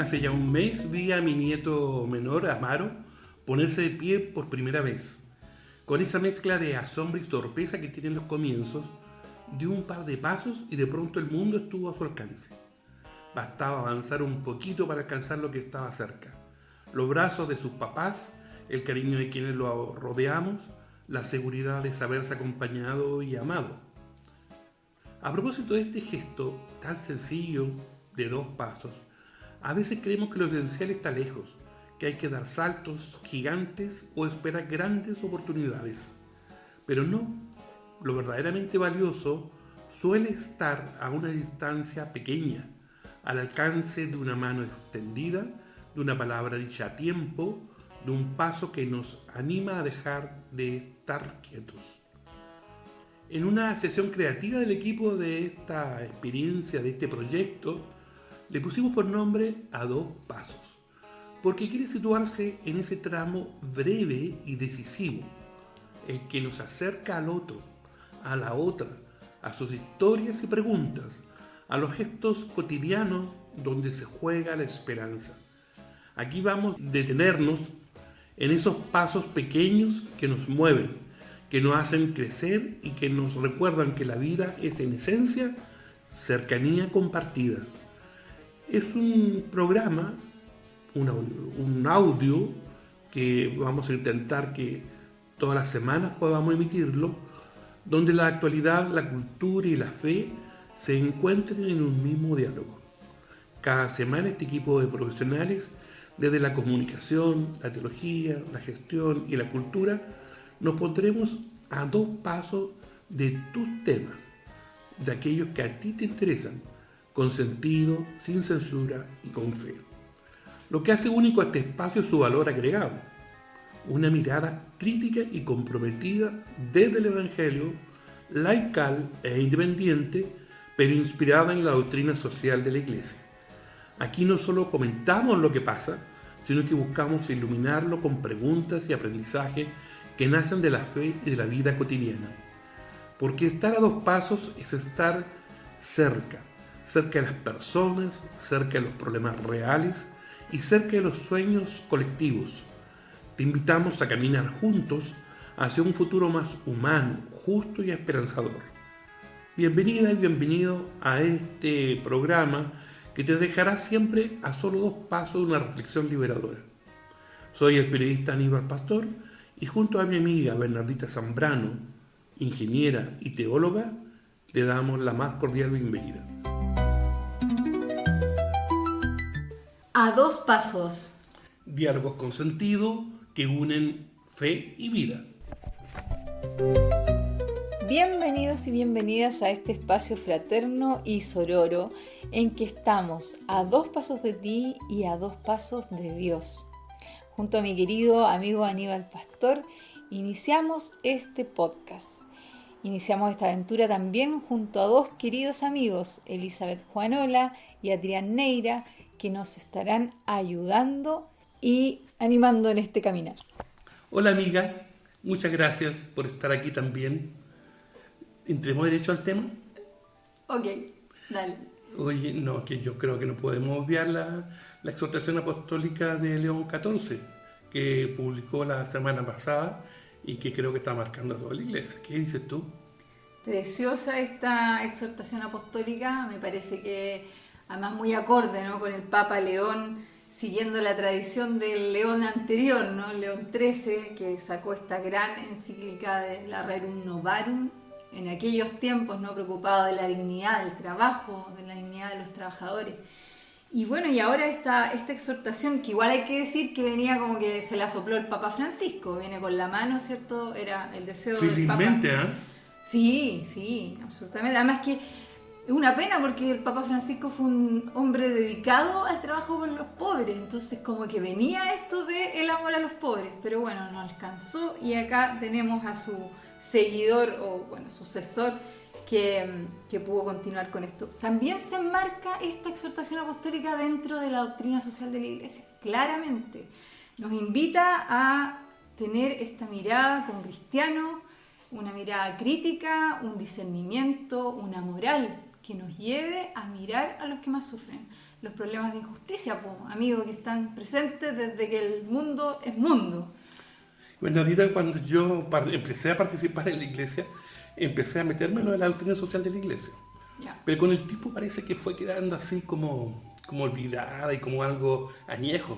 hace ya un mes vi a mi nieto menor, Amaro, ponerse de pie por primera vez. Con esa mezcla de asombro y sorpresa que tienen los comienzos, dio un par de pasos y de pronto el mundo estuvo a su alcance. Bastaba avanzar un poquito para alcanzar lo que estaba cerca. Los brazos de sus papás, el cariño de quienes lo rodeamos, la seguridad de saberse acompañado y amado. A propósito de este gesto tan sencillo de 2 pasos, a veces creemos que lo esencial está lejos, que hay que dar saltos gigantes o esperar grandes oportunidades. Pero no, lo verdaderamente valioso suele estar a una distancia pequeña, al alcance de una mano extendida, de una palabra dicha a tiempo, de un paso que nos anima a dejar de estar quietos. En una sesión creativa del equipo de esta experiencia, de este proyecto, le pusimos por nombre a 2 pasos, porque quiere situarse en ese tramo breve y decisivo, el que nos acerca al otro, a la otra, a sus historias y preguntas, a los gestos cotidianos donde se juega la esperanza. Aquí vamos a detenernos en esos pasos pequeños que nos mueven, que nos hacen crecer y que nos recuerdan que la vida es en esencia cercanía compartida. Es un programa, un audio que vamos a intentar que todas las semanas podamos emitirlo, donde la actualidad, la cultura y la fe se encuentren en un mismo diálogo. Cada semana este equipo de profesionales, desde la comunicación, la teología, la gestión y la cultura, nos pondremos a 2 pasos de tus temas, de aquellos que a ti te interesan, con sentido, sin censura y con fe. Lo que hace único a este espacio es su valor agregado, una mirada crítica y comprometida desde el Evangelio, laical e independiente, pero inspirada en la doctrina social de la Iglesia. Aquí no solo comentamos lo que pasa, sino que buscamos iluminarlo con preguntas y aprendizaje que nacen de la fe y de la vida cotidiana. Porque estar a 2 pasos es estar cerca de las personas, cerca de los problemas reales y cerca de los sueños colectivos. Te invitamos a caminar juntos hacia un futuro más humano, justo y esperanzador. Bienvenida y bienvenido a este programa que te dejará siempre a solo 2 pasos de una reflexión liberadora. Soy el periodista Aníbal Pastor y junto a mi amiga Bernardita Zambrano, ingeniera y teóloga, le damos la más cordial bienvenida. A 2 pasos. Diálogos con sentido que unen fe y vida. Bienvenidos y bienvenidas a este espacio fraterno y sororo en que estamos a 2 pasos de ti y a 2 pasos de Dios. Junto a mi querido amigo Aníbal Pastor, iniciamos este podcast. Iniciamos esta aventura también junto a 2 queridos amigos, Elizabeth Juanola y Adrián Neira, que nos estarán ayudando y animando en este caminar. Hola amiga, muchas gracias por estar aquí también. ¿Entremos derecho al tema? Ok, dale. Oye, no, que yo creo que no podemos obviar la exhortación apostólica de León XIV, que publicó la semana pasada y que creo que está marcando a toda la iglesia. ¿Qué dices tú? Preciosa esta exhortación apostólica, me parece que además muy acorde, ¿no?, con el Papa León, siguiendo la tradición del León anterior, ¿no?, León XIII, que sacó esta gran encíclica de la Rerum Novarum, en aquellos tiempos, ¿no?, preocupado de la dignidad del trabajo, de la dignidad de los trabajadores. Y bueno, y ahora esta exhortación, que igual hay que decir que venía como que se la sopló el Papa Francisco, viene con la mano, ¿cierto? Era el deseo del Papa. Felizmente, ¿eh? Sí, absolutamente. Además que es una pena porque el Papa Francisco fue un hombre dedicado al trabajo con los pobres, entonces como que venía esto de el amor a los pobres, pero bueno, no alcanzó y acá tenemos a su seguidor o bueno, sucesor que pudo continuar con esto. También se enmarca esta exhortación apostólica dentro de la doctrina social de la Iglesia, claramente. Nos invita a tener esta mirada como cristianos, una mirada crítica, un discernimiento, una moral que nos lleve a mirar a los que más sufren. los problemas de injusticia, po, amigos, que están presentes desde que el mundo es mundo. Bueno, ahorita cuando yo empecé a participar en la iglesia, empecé a meterme en lo de la doctrina social de la iglesia. Ya. Pero con el tiempo parece que fue quedando así como olvidada y como algo añejo.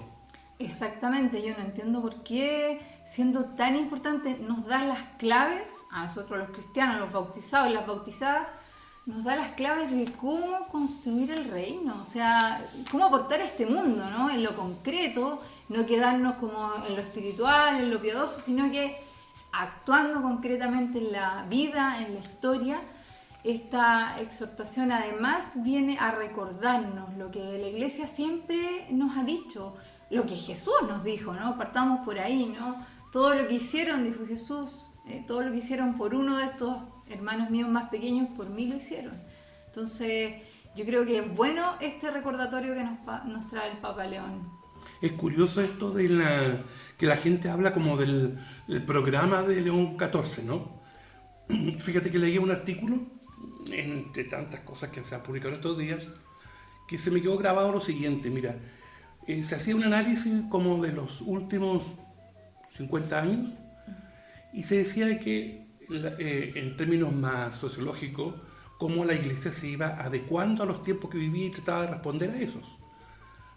Exactamente, yo no entiendo por qué, siendo tan importante, nos da las claves, a nosotros los cristianos, los bautizados y las bautizadas, nos da las claves de cómo construir el reino, o sea, cómo aportar a este mundo, ¿no? En lo concreto, no quedarnos como en lo espiritual, en lo piadoso, sino que actuando concretamente en la vida, en la historia. Esta exhortación además viene a recordarnos lo que la iglesia siempre nos ha dicho, lo que Jesús nos dijo, ¿no? Partamos por ahí, ¿no? Todo lo que hicieron, dijo Jesús, todo lo que hicieron por uno de estos hermanos míos más pequeños, por mí lo hicieron. Entonces, yo creo que es bueno este recordatorio que nos trae el Papa León. Es curioso esto de que la gente habla como del programa de León XIV, ¿no? Fíjate que leí un artículo, entre tantas cosas que se han publicado estos días, que se me quedó grabado lo siguiente, mira, se hacía un análisis como de los últimos 50 años y se decía de que en términos más sociológicos, cómo la iglesia se iba adecuando a los tiempos que vivía y trataba de responder a esos.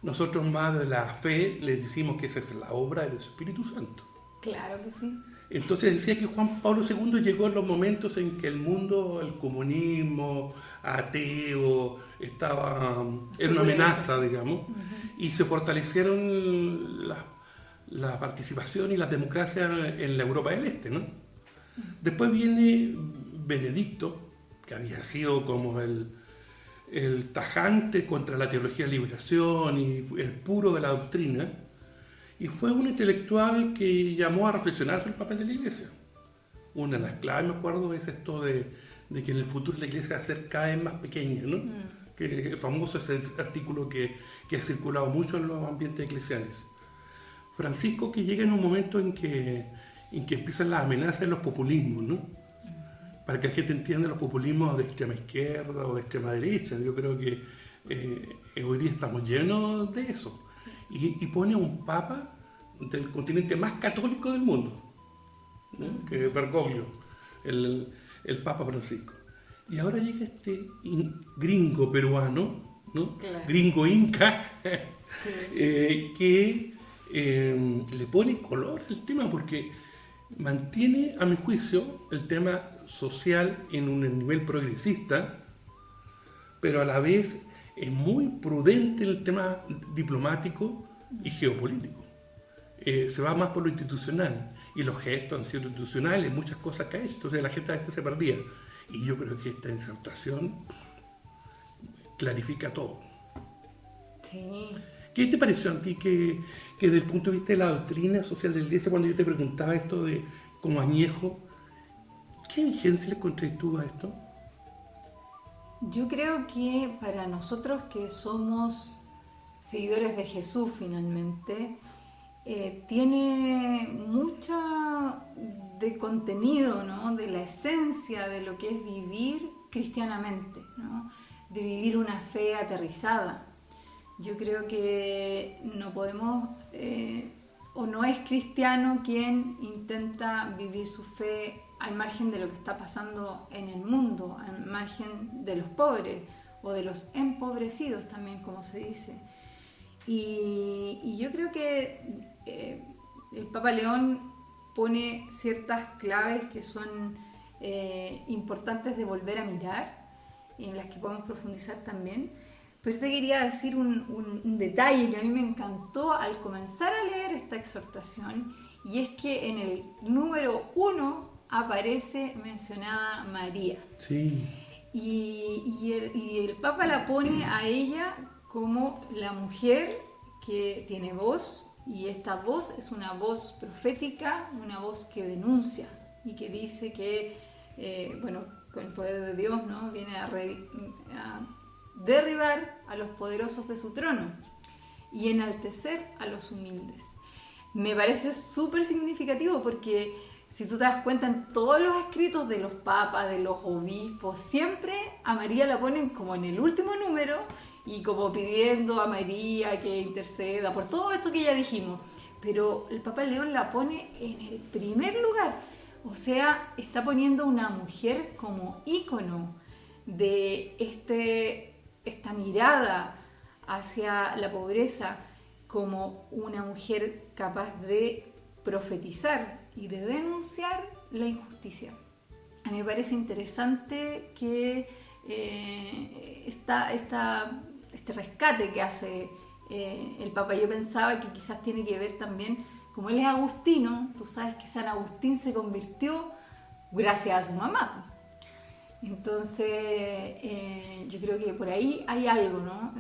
Nosotros más de la fe les decimos que esa es la obra del Espíritu Santo. Claro que sí. Entonces decía que Juan Pablo II llegó en los momentos en que el mundo, el comunismo, ateo, era una amenaza, digamos, y se fortalecieron la participación y la democracia en la Europa del Este, ¿no? Después viene Benedicto, que había sido como el tajante contra la teología de liberación y el puro de la doctrina, y fue un intelectual que llamó a reflexionar sobre el papel de la iglesia. Una de las claves, me acuerdo, es esto de que en el futuro la iglesia va a ser cada vez más pequeña, ¿no? Que es famoso ese artículo que ha circulado mucho en los ambientes eclesiales. Francisco, que llega en un momento en que empiezan las amenazas de los populismos, ¿no? Para que la gente entienda los populismos de extrema izquierda o de extrema derecha. Yo creo que hoy día estamos llenos de eso. Y pone a un papa del continente más católico del mundo, ¿no? Que es Bergoglio, el Papa Francisco. Y ahora llega este gringo peruano, ¿no? Claro. Gringo inca, sí. Que le pone color al tema porque mantiene, a mi juicio, el tema social en un nivel progresista, pero a la vez es muy prudente en el tema diplomático y geopolítico. Se va más por lo institucional y los gestos han sido institucionales, muchas cosas que ha hecho, entonces la gente a veces se perdía. Y yo creo que esta insertación clarifica todo. Sí. ¿Qué te pareció a ti que desde el punto de vista de la doctrina social de la iglesia, cuando yo te preguntaba esto de como añejo, qué vigencia le encontré tú a esto? Yo creo que para nosotros que somos seguidores de Jesús finalmente, tiene mucho de contenido, ¿no? De la esencia de lo que es vivir cristianamente, ¿no? De vivir una fe aterrizada. Yo creo que no podemos, o no es cristiano quien intenta vivir su fe al margen de lo que está pasando en el mundo, al margen de los pobres o de los empobrecidos también, como se dice. Y yo creo que el Papa León pone ciertas claves que son importantes de volver a mirar, en las que podemos profundizar también. Pero yo te quería decir un detalle que a mí me encantó al comenzar a leer esta exhortación, y es que en el número 1 aparece mencionada María. Sí. Y el Papa la pone a ella como la mujer que tiene voz, y esta voz es una voz profética, una voz que denuncia y que dice que, con el poder de Dios, ¿no? Viene a derribar a los poderosos de su trono y enaltecer a los humildes. Me parece súper significativo porque si tú te das cuenta en todos los escritos de los papas, de los obispos, siempre a María la ponen como en el último número y como pidiendo a María que interceda por todo esto que ya dijimos. Pero el Papa León la pone en el primer lugar. O sea, está poniendo una mujer como ícono de esta mirada hacia la pobreza, como una mujer capaz de profetizar y de denunciar la injusticia. A mí me parece interesante que este rescate que hace el Papa. Yo pensaba que quizás tiene que ver también, como él es agustino, tú sabes que San Agustín se convirtió gracias a su mamá. Entonces, yo creo que por ahí hay algo, ¿no?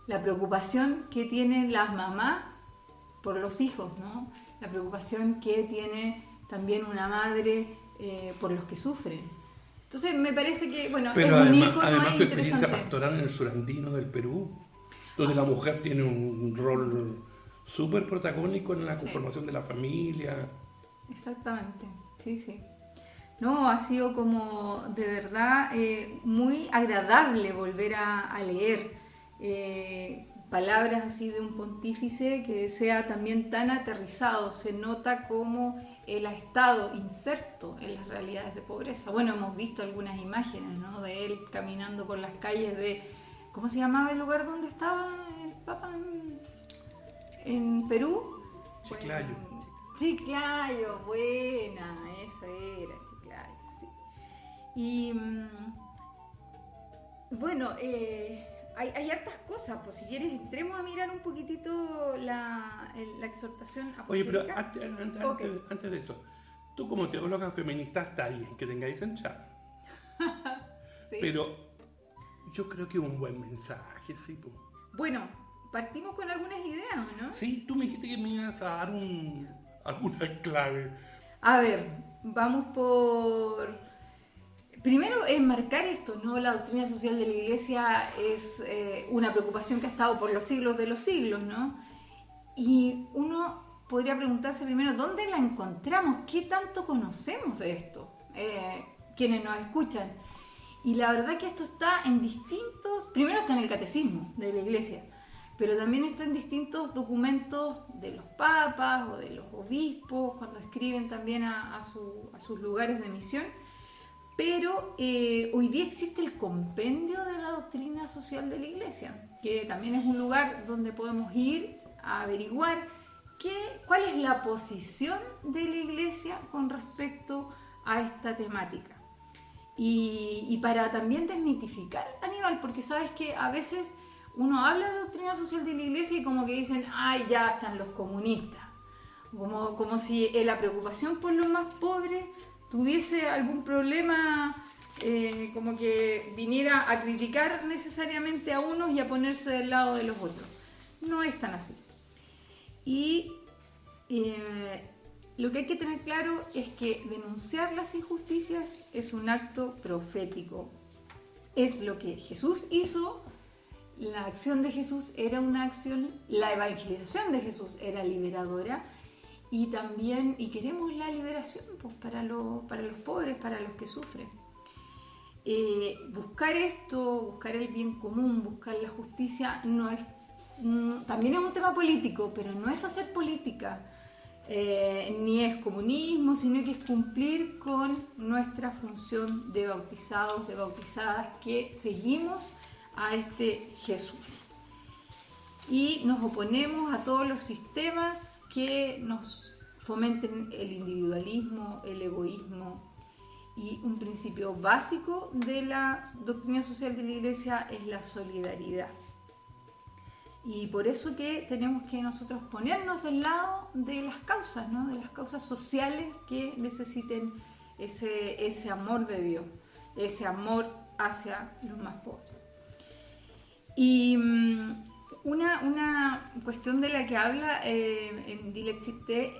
La preocupación que tienen las mamás por los hijos, ¿no? La preocupación que tiene también una madre por los que sufren. Entonces, me parece que, bueno, pero es un además, ícono además tu interesante. experiencia pastoral en el surandino del Perú, donde la mujer tiene un rol súper protagónico en la conformación de la familia. Exactamente, sí, sí. No, ha sido como de verdad muy agradable volver a leer palabras así de un pontífice que sea también tan aterrizado. Se nota cómo él ha estado inserto en las realidades de pobreza. Bueno, hemos visto algunas imágenes, ¿no?, de él caminando por las calles de... ¿Cómo se llamaba el lugar donde estaba el Papa en Perú? Chiclayo. Chiclayo, buena, esa era, Chiclayo, sí. Y bueno, hay hartas cosas, pues si quieres entremos a mirar un poquitito la exhortación Oye, pero apostólica. antes de eso, tú como teóloga feminista está bien que tengáis enchada. Sí. Pero yo creo que es un buen mensaje, sí. Po. Bueno, partimos con algunas ideas, ¿no? Sí, tú me dijiste que me ibas a dar alguna clave. A ver, vamos por... Primero, enmarcar esto, ¿no? La doctrina social de la Iglesia es una preocupación que ha estado por los siglos de los siglos, ¿no? Y uno podría preguntarse primero, ¿dónde la encontramos? ¿Qué tanto conocemos de esto? Quienes nos escuchan. Y la verdad que esto está en distintos... Primero está en el catecismo de la Iglesia, pero también está en distintos documentos de los papas o de los obispos, cuando escriben también a sus lugares de misión. Pero hoy día existe el compendio de la doctrina social de la Iglesia, que también es un lugar donde podemos ir a averiguar cuál es la posición de la Iglesia con respecto a esta temática. Y para también desmitificar, Aníbal, porque sabes que a veces uno habla de doctrina social de la Iglesia y como que dicen, ¡ay, ya están los comunistas! Como si la preocupación por los más pobres tuviese algún problema, como que viniera a criticar necesariamente a unos y a ponerse del lado de los otros. No es tan así. Y lo que hay que tener claro es que denunciar las injusticias es un acto profético. Es lo que Jesús hizo. La acción de Jesús era una acción, la evangelización de Jesús era liberadora. Y también, queremos la liberación pues, para los pobres, para los que sufren. Buscar esto, buscar el bien común, buscar la justicia, también es un tema político, pero no es hacer política, ni es comunismo, sino que es cumplir con nuestra función de bautizados, de bautizadas, que seguimos a este Jesús. Y nos oponemos a todos los sistemas que nos fomenten el individualismo, el egoísmo. Y un principio básico de la doctrina social de la Iglesia es la solidaridad. Y por eso que tenemos que nosotros ponernos del lado de las causas, ¿no? De las causas sociales que necesiten ese amor de Dios, ese amor hacia los más pobres. Y una cuestión de la que habla en Dilexite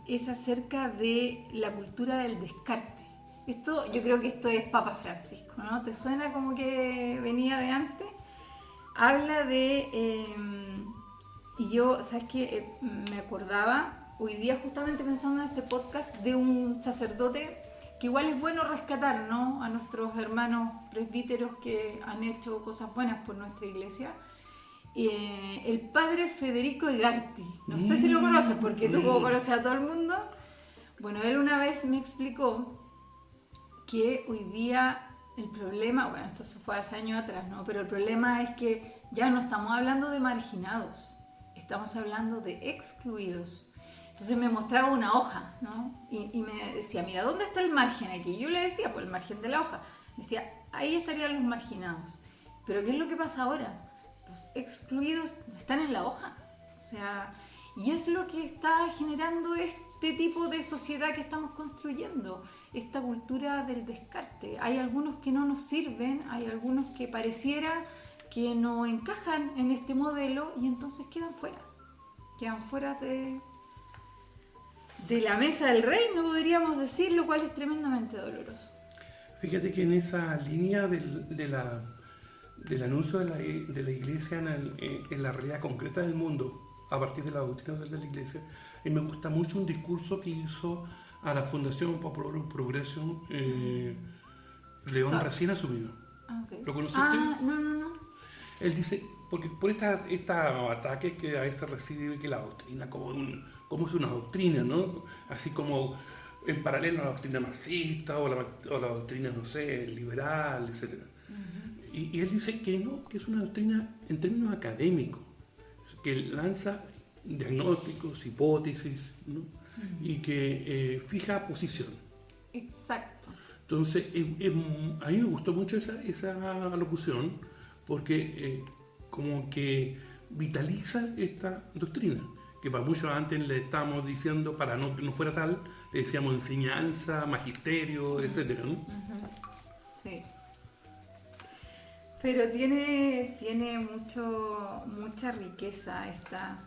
es acerca de la cultura del descarte. Yo creo que esto es Papa Francisco, ¿no? ¿Te suena como que venía de antes? Habla de... y yo, ¿sabes qué? Me acordaba, hoy día justamente pensando en este podcast, de un sacerdote que igual es bueno rescatar, ¿no?, a nuestros hermanos presbíteros que han hecho cosas buenas por nuestra iglesia. El padre Federico Egarty, no sé si lo conoces, porque tú conoces a todo el mundo. Bueno, él una vez me explicó que hoy día el problema, bueno, esto se fue hace años atrás, ¿no?, pero el problema es que ya no estamos hablando de marginados, estamos hablando de excluidos. Entonces me mostraba una hoja, ¿no?, y me decía, mira, ¿dónde está el margen aquí? Yo le decía, pues el margen de la hoja. Me decía, ahí estarían los marginados. Pero ¿qué es lo que pasa ahora? Los excluidos no están en la hoja. O sea, y es lo que está generando este tipo de sociedad que estamos construyendo, esta cultura del descarte. Hay algunos que no nos sirven, hay algunos que pareciera que no encajan en este modelo y entonces quedan fuera de la mesa del reino, podríamos decir, lo cual es tremendamente doloroso. Fíjate que en esa línea del anuncio de la iglesia en la realidad concreta del mundo, a partir de la doctrina de la iglesia, me gusta mucho un discurso que hizo a la Fundación Popular Progreso León recién asumido. Okay. ¿Lo conociste? No. Él dice, porque por esta ataque que a veces recibe que la doctrina como es una doctrina, ¿no? Así como en paralelo a la doctrina marxista o la doctrina, no sé, liberal, etc. Uh-huh. Y él dice que no, que es una doctrina en términos académicos, que lanza diagnósticos, hipótesis, ¿no? Uh-huh. Y que fija posición. Exacto. Entonces, a mí me gustó mucho esa alocución, porque como que vitaliza esta doctrina, que para muchos antes le estábamos diciendo, para que no fuera tal, le decíamos enseñanza, magisterio, etc., ¿no? Uh-huh. Sí. Pero tiene mucha riqueza esta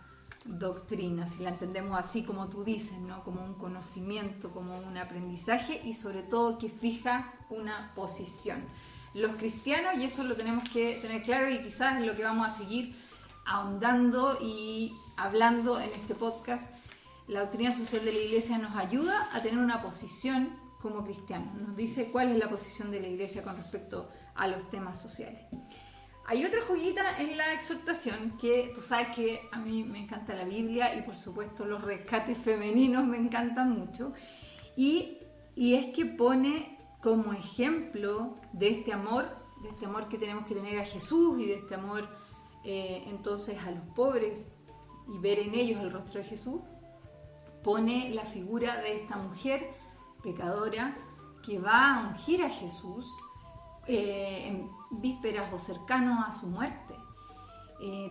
doctrina, si la entendemos así como tú dices, ¿no?, como un conocimiento, como un aprendizaje y sobre todo que fija una posición. Los cristianos, y eso lo tenemos que tener claro y quizás es lo que vamos a seguir ahondando y hablando en este podcast, la doctrina social de la iglesia nos ayuda a tener una posición como cristianos, nos dice cuál es la posición de la iglesia con respecto a los temas sociales. Hay otra joyita en la exhortación que tú sabes que a mí me encanta la Biblia y por supuesto los rescates femeninos me encantan mucho y es que pone como ejemplo de este amor que tenemos que tener a Jesús y de este amor entonces a los pobres y ver en ellos el rostro de Jesús, pone la figura de esta mujer pecadora que va a ungir a Jesús en vísperas o cercanos a su muerte.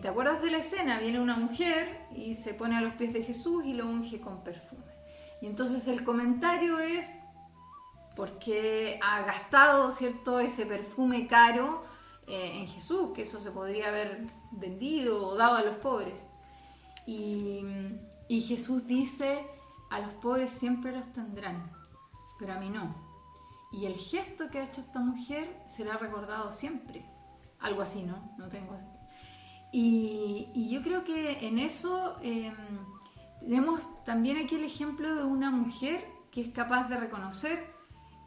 ¿Te acuerdas de la escena? Viene una mujer y se pone a los pies de Jesús y lo unge con perfume. Y entonces el comentario es porque ha gastado, ¿cierto?, ese perfume caro en Jesús, que eso se podría haber vendido o dado a los pobres. Y Jesús dice, a los pobres siempre los tendrán, pero a mí no. Y el gesto que ha hecho esta mujer será recordado siempre. Algo así, ¿no? No tengo así. Y yo creo que en eso tenemos también aquí el ejemplo de una mujer que es capaz de reconocer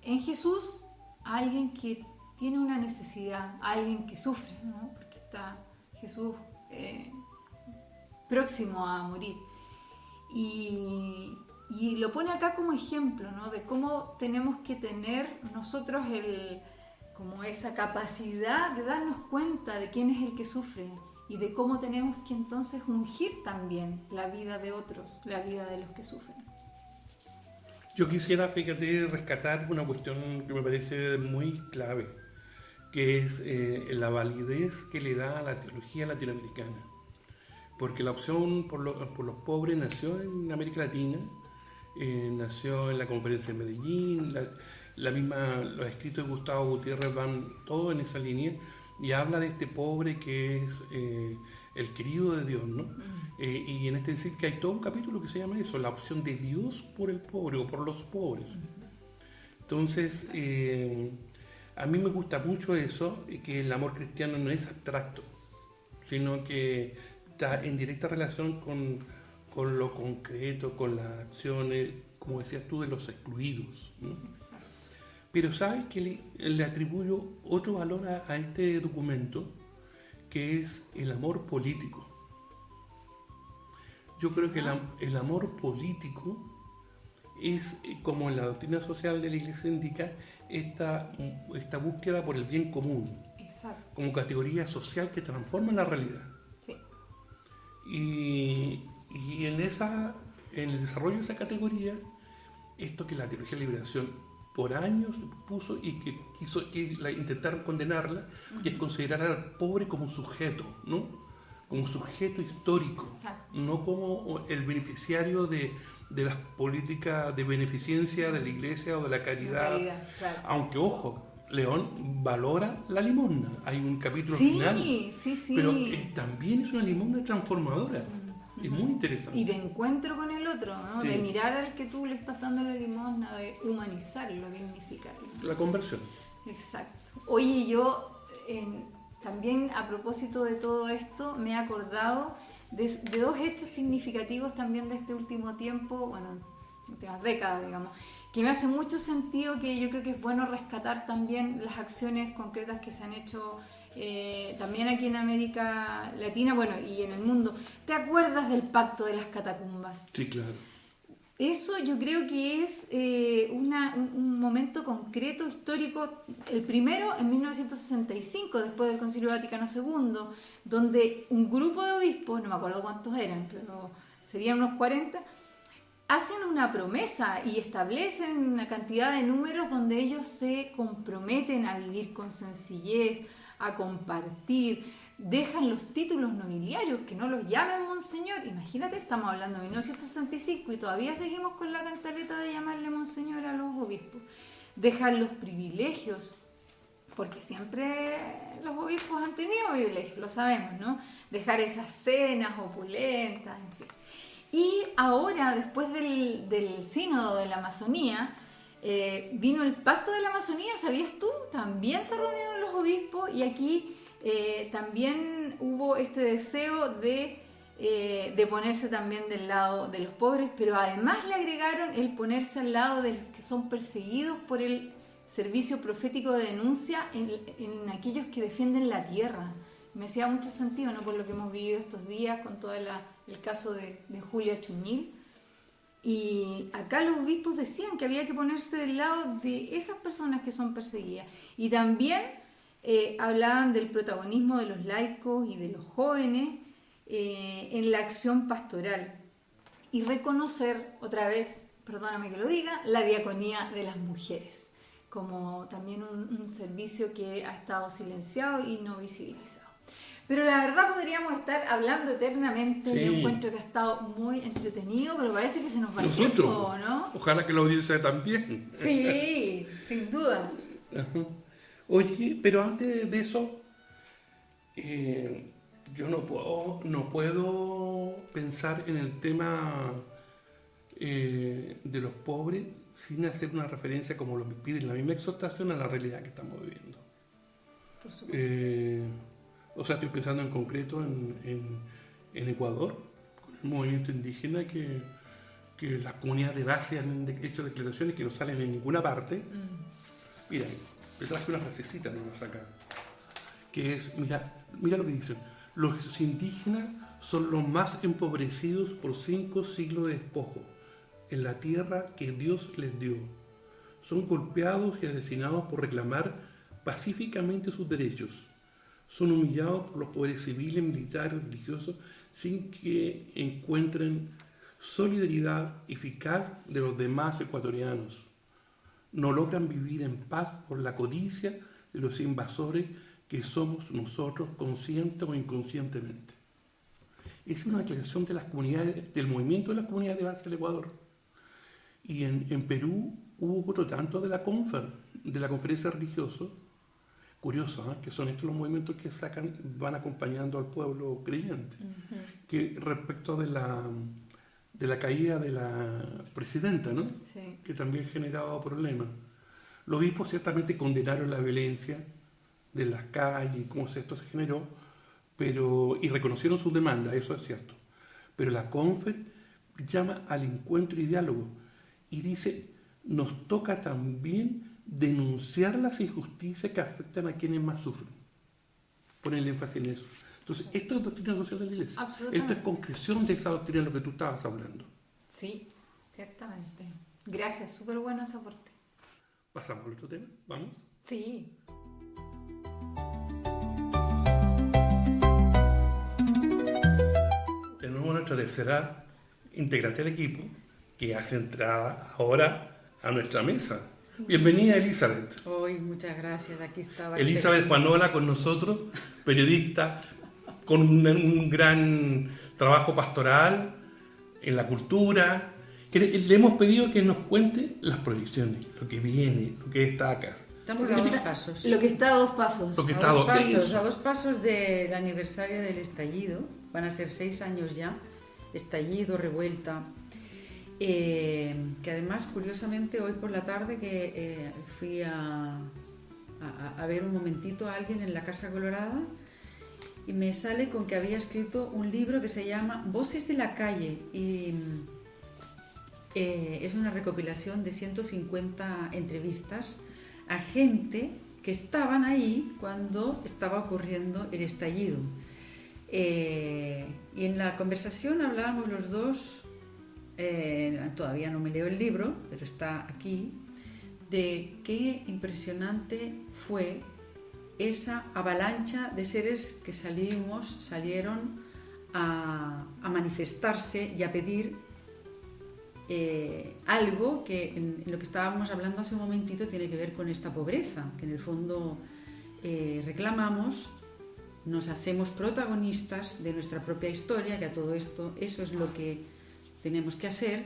en Jesús a alguien que tiene una necesidad, a alguien que sufre, ¿no? Porque está Jesús próximo a morir. Y lo pone acá como ejemplo, ¿no?, de cómo tenemos que tener nosotros como esa capacidad de darnos cuenta de quién es el que sufre y de cómo tenemos que entonces ungir también la vida de otros, la vida de los que sufren. Yo quisiera, fíjate, rescatar una cuestión que me parece muy clave, que es la validez que le da a la teología latinoamericana. Porque la opción por los pobres nació en América Latina, nació en la conferencia de Medellín, los escritos de Gustavo Gutiérrez van todo en esa línea y habla de este pobre que es el querido de Dios, ¿no? Y en este decir que hay todo un capítulo que se llama eso, la opción de Dios por el pobre o por los pobres. Entonces, a mí me gusta mucho eso, que el amor cristiano no es abstracto, sino que está en directa relación con lo concreto, con las acciones, como decías tú, de los excluidos, ¿no? Exacto. Pero sabes que le atribuyo otro valor a este documento, que es el amor político. Yo creo que el amor político es, como en la doctrina social de la Iglesia indica, esta búsqueda por el bien común, Exacto. como categoría social que transforma la realidad. Sí. Y en el desarrollo de esa categoría, esto que la teología de la liberación por años puso y que intentaron condenarla, que es considerar al pobre como sujeto, ¿no? Como sujeto histórico, Exacto. no como el beneficiario de las políticas de beneficencia de la iglesia o de la caridad. Claro. Aunque, ojo, León valora la limosna. Hay un capítulo Sí, final. sí. Pero también es una limosna transformadora. Es muy interesante. Y de encuentro con el otro, ¿no? Sí. De mirar al que tú le estás dando la limosna, de humanizarlo, dignificarlo. La conversión. Exacto. Oye, yo también a propósito de todo esto me he acordado de dos hechos significativos también de este último tiempo, bueno, últimas décadas, digamos, que me hace mucho sentido, que yo creo que es bueno rescatar también las acciones concretas que se han hecho también aquí en América Latina, bueno, y en el mundo. ¿Te acuerdas del Pacto de las Catacumbas? Sí, claro. Eso yo creo que es un momento concreto, histórico, el primero en 1965, después del Concilio Vaticano II, donde un grupo de obispos, no me acuerdo cuántos eran, pero serían unos 40, hacen una promesa y establecen una cantidad de números donde ellos se comprometen a vivir con sencillez, a compartir, dejan los títulos nobiliarios, que no los llamen monseñor. Imagínate, estamos hablando de 1965 y todavía seguimos con la cantaleta de llamarle monseñor a los obispos. Dejan los privilegios, porque siempre los obispos han tenido privilegios, lo sabemos, ¿no? Dejar esas cenas opulentas, en fin. Y ahora, después del sínodo de la Amazonía, vino el Pacto de la Amazonía, ¿sabías tú? También se reunieron los obispos y aquí también hubo este deseo de ponerse también del lado de los pobres, pero además le agregaron el ponerse al lado de los que son perseguidos por el servicio profético de denuncia en aquellos que defienden la tierra. Me hacía mucho sentido, ¿no? Por lo que hemos vivido estos días con todo el caso de Julia Chuñil. Y acá los obispos decían que había que ponerse del lado de esas personas que son perseguidas. Y también hablaban del protagonismo de los laicos y de los jóvenes en la acción pastoral. Y reconocer, otra vez, perdóname que lo diga, la diaconía de las mujeres, como también un servicio que ha estado silenciado y no visibilizado. Pero la verdad podríamos estar hablando eternamente. Sí. Yo encuentro que ha estado muy entretenido, pero parece que se nos va el Nosotros, tiempo, ¿no? ojalá que la audiencia también. Sí, sin duda. Ajá. Oye, pero antes de eso, yo no puedo pensar en el tema de los pobres sin hacer una referencia, como lo pide la misma exhortación, a la realidad que estamos viviendo. Por supuesto. O sea, estoy pensando en concreto en Ecuador, con el movimiento indígena, que las comunidades de base han hecho declaraciones que no salen en ninguna parte. Mira, le traje una frasecita nomás acá, que es, mira lo que dicen: los indígenas son los más empobrecidos por 5 siglos de despojo en la tierra que Dios les dio. Son golpeados y asesinados por reclamar pacíficamente sus derechos. Son humillados por los poderes civiles, militares, religiosos, sin que encuentren solidaridad eficaz de los demás ecuatorianos. No logran vivir en paz por la codicia de los invasores que somos nosotros, consciente o inconscientemente. Es una declaración de las comunidades, del movimiento de las comunidades de base del Ecuador. Y en Perú hubo otro tanto de la conferencia religiosa. Curioso, ¿eh? Que son estos los movimientos que van acompañando al pueblo creyente. Que respecto de la caída de la presidenta, ¿no? Sí. Que también generaba problemas. Los obispos ciertamente condenaron la violencia de las calles, cómo esto se generó, y reconocieron sus demandas, eso es cierto. Pero la Confer llama al encuentro y diálogo y dice: nos toca también denunciar las injusticias que afectan a quienes más sufren. Poner el énfasis en eso. Entonces, esto es doctrina social de la Iglesia. Absolutamente. Esto es concreción de esa doctrina de lo que tú estabas hablando. Sí, ciertamente. Gracias, súper bueno ese aporte. ¿Pasamos al otro tema? ¿Vamos? Sí. Tenemos nuestra tercera integrante del equipo que hace entrada ahora a nuestra mesa. Sí. Bienvenida, Elizabeth. Hoy, muchas gracias, aquí estaba. Elizabeth Juanola con nosotros, periodista con un gran trabajo pastoral en la cultura. Le hemos pedido que nos cuente las proyecciones, lo que viene, lo que destaca. Estamos a 2 pasos. Lo que está a 2 pasos. Lo que está a 2 pasos del aniversario del estallido. Van a ser 6 años ya. Estallido, revuelta. Que además, curiosamente, hoy por la tarde que fui a ver un momentito a alguien en la Casa Colorada y me sale con que había escrito un libro que se llama Voces de la Calle y es una recopilación de 150 entrevistas a gente que estaban ahí cuando estaba ocurriendo el estallido. Y en la conversación hablábamos los dos, todavía no me leo el libro, pero está aquí, de qué impresionante fue esa avalancha de seres que salieron a manifestarse y a pedir algo que en lo que estábamos hablando hace un momentito tiene que ver con esta pobreza, que en el fondo reclamamos, nos hacemos protagonistas de nuestra propia historia, que a todo esto eso es lo que tenemos que hacer,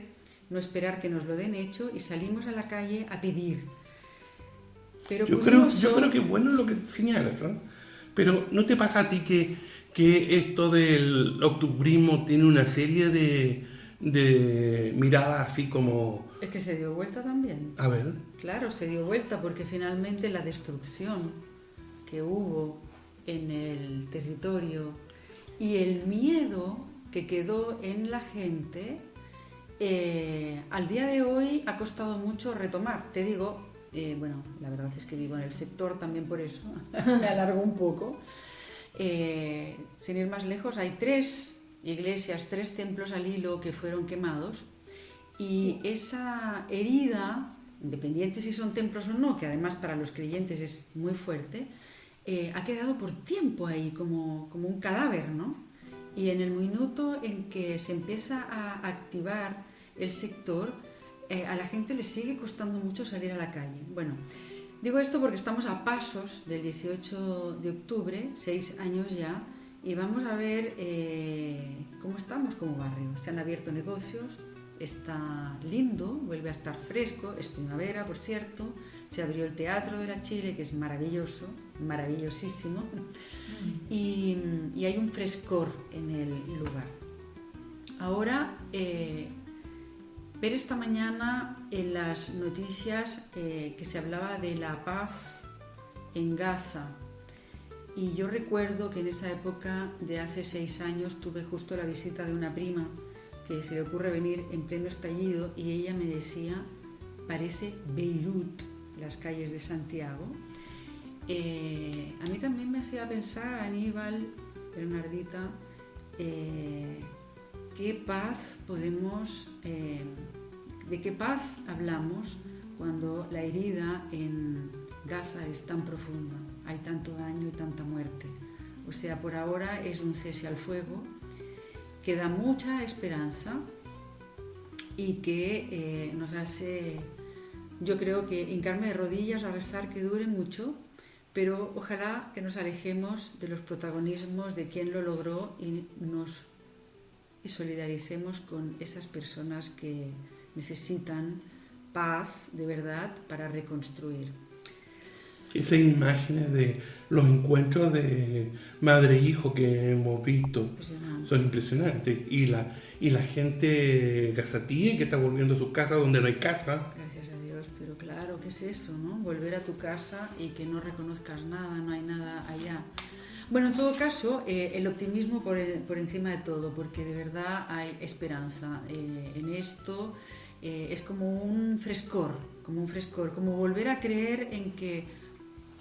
no esperar que nos lo den hecho y salimos a la calle a pedir. Pero yo creo que es bueno lo que señalas, ¿eh? Pero ¿no te pasa a ti que esto del octubrismo tiene una serie de miradas así como... Es que se dio vuelta también. A ver. Claro, se dio vuelta porque finalmente la destrucción que hubo en el territorio y el miedo que quedó en la gente, al día de hoy ha costado mucho retomar. Te digo, bueno, la verdad es que vivo en el sector también por eso, me alargo un poco. Sin ir más lejos, hay 3 iglesias, 3 templos al hilo que fueron quemados y esa herida, independiente si son templos o no, que además para los creyentes es muy fuerte, ha quedado por tiempo ahí como un cadáver, ¿no? Y en el minuto en que se empieza a activar el sector, a la gente le sigue costando mucho salir a la calle. Bueno, digo esto porque estamos a pasos del 18 de octubre, 6 años ya, y vamos a ver cómo estamos como barrio. Se han abierto negocios, está lindo, vuelve a estar fresco, es primavera, por cierto. Se abrió el Teatro de la Chile, que es maravilloso, maravillosísimo, y hay un frescor en el lugar. Ahora, ver esta mañana en las noticias que se hablaba de la paz en Gaza, y yo recuerdo que en esa época de hace 6 años tuve justo la visita de una prima que se le ocurre venir en pleno estallido y ella me decía, parece Beirut, las calles de Santiago. A mí también me hacía pensar, Aníbal, Bernardita, qué paz podemos, de qué paz hablamos cuando la herida en Gaza es tan profunda, hay tanto daño y tanta muerte. O sea, por ahora es un cese al fuego que da mucha esperanza y que nos hace, yo creo que hincarme de rodillas a rezar que dure mucho, pero ojalá que nos alejemos de los protagonismos de quien lo logró y nos solidaricemos con esas personas que necesitan paz de verdad para reconstruir. Esas imágenes de los encuentros de madre e hijo que hemos visto son impresionantes. Y la gente gazatí que está volviendo a su casa donde no hay casa. Gracias a Dios, pero claro, ¿qué es eso, no? Volver a tu casa y que no reconozcas nada, no hay nada allá. Bueno, en todo caso, el optimismo por encima de todo, porque de verdad hay esperanza en esto. Es como un frescor, como un frescor, como volver a creer en que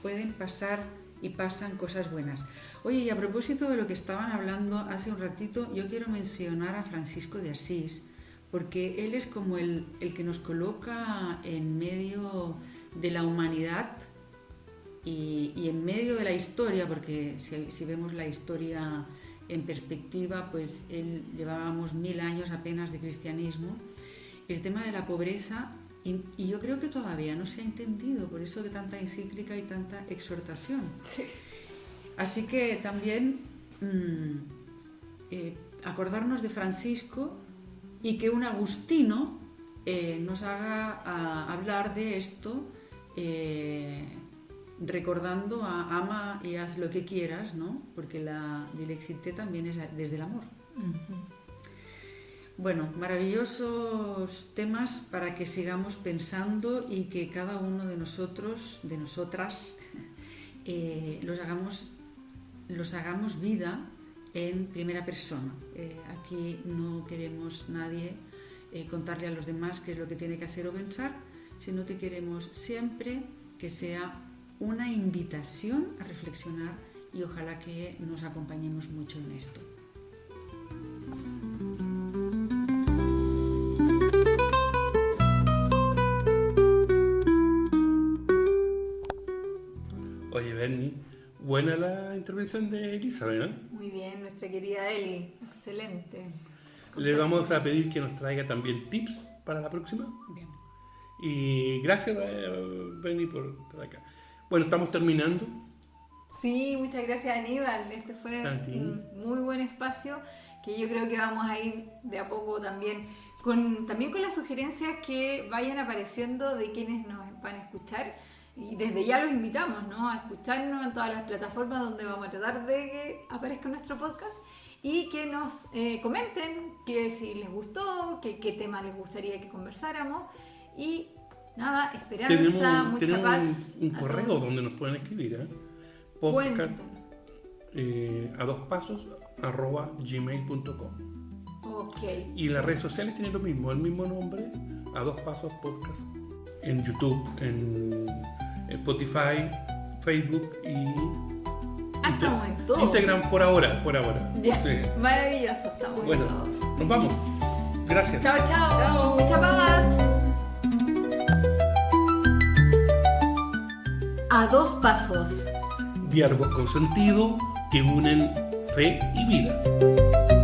pueden pasar y pasan cosas buenas. Oye, y a propósito de lo que estaban hablando hace un ratito, yo quiero mencionar a Francisco de Asís, porque él es como el que nos coloca en medio de la humanidad y en medio de la historia, porque si vemos la historia en perspectiva, pues él llevábamos 1000 años apenas de cristianismo. El tema de la pobreza, y yo creo que todavía no se ha entendido, por eso de tanta encíclica y tanta exhortación. Sí. Así que también acordarnos de Francisco y que un agustino nos haga hablar de esto, recordando a ama y haz lo que quieras, ¿no? Porque la Dilexité también es desde el amor. Uh-huh. Bueno, maravillosos temas para que sigamos pensando y que cada uno de nosotros, de nosotras, los hagamos vida en primera persona. Aquí no queremos nadie contarle a los demás qué es lo que tiene que hacer o pensar, sino que queremos siempre que sea una invitación a reflexionar y ojalá que nos acompañemos mucho en esto. Oye, Berni, buena la intervención de Elizabeth, ¿no? Muy bien, nuestra querida Eli, excelente. Le vamos a pedir que nos traiga también tips para la próxima. Bien. Y gracias, Berni, por estar acá. Bueno, estamos terminando. Sí, muchas gracias, Aníbal. Este fue un muy buen espacio que yo creo que vamos a ir de a poco también con las sugerencias que vayan apareciendo de quienes nos van a escuchar. Y desde ya los invitamos, ¿no?, a escucharnos en todas las plataformas donde vamos a tratar de que aparezca nuestro podcast y que nos comenten que si les gustó, qué tema les gustaría que conversáramos. Y nada, esperanza, mucha paz. Un correo todos. donde nos pueden escribir, Cuéntanos. @gmail.com. Ok. Y las redes sociales tienen lo mismo, el mismo nombre, A Dos Pasos Podcast, en YouTube, en Spotify, Facebook y Estamos en todo. Instagram por ahora. Bien, Sí. maravilloso, estamos Bueno, en todo. nos vamos. Gracias. Chao, chao. Mucha paz. A dos pasos. Diálogos con sentido que unen fe y vida.